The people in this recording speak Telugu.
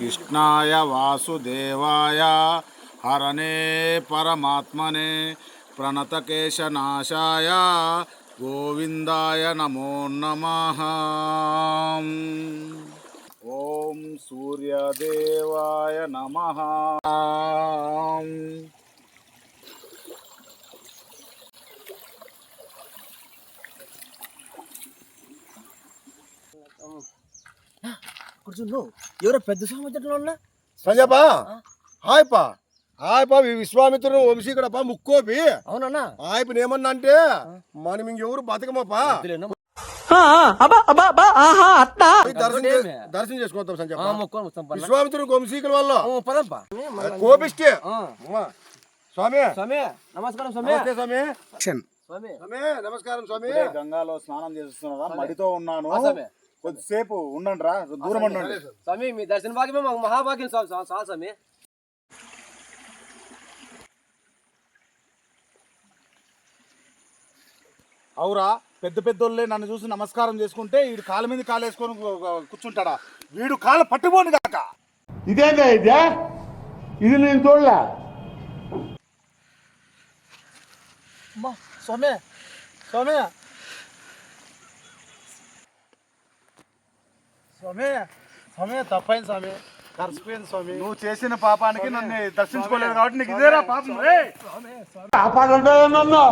కృష్ణాయ వాసుదేవాయ హరనే పరమాత్మనే ప్రణతకేశనాశాయ గోవిందాయ నమో నమః. ఓం సూర్యదేవాయ నమః. కూర్చుండు ఎవరో పెద్ద స్వామి వచ్చేటోళ్ళ సంజపా హాయ్పా హాయ్పా విశ్వామిత్రుడు వంశీకడపా ముక్కోపి. అవునన్నా ఆయపని ఏమన్నా అంటే మనం ఇంకెవరు బతకమాపా దర్శనం చేసుకోవద్దాం సంజప. విశ్వామిత్రుడు వంశీకుల వల్ల కోపిష్టి స్వామి. స్వామి నమస్కారం స్వామి. స్వామి స్వామి స్వామి నమస్కారం స్వామి. గంగాలో స్నానం చేస్తున్నారా? మడితో ఉన్నాను, కొద్దిసేపు ఉండండి రా, దూరం ఉండండి. స్వామి మీ దర్శన భాగ్యమే మాకు మహాభాగ్యం స్వామి. అవురా, పెద్ద పెద్దోళ్ళే నన్ను చూసి నమస్కారం చేసుకుంటే వీడు కాళ్ళ మీద కాలు వేసుకొని కూర్చుంటాడా? వీడు కాళ్ళ పట్టుకోని కాక ఇదేందా ఇదే? ఇది నేను చూడలే. స్వామి స్వామి స్వామి స్వామి తప్పైంది స్వామి, కలిసిపోయింది స్వామి. నువ్వు చేసిన పాపానికి నన్ను దర్శించుకోలేదు కాబట్టి నీకు ఇదేరా పాపం. కాపాడంటే నన్ను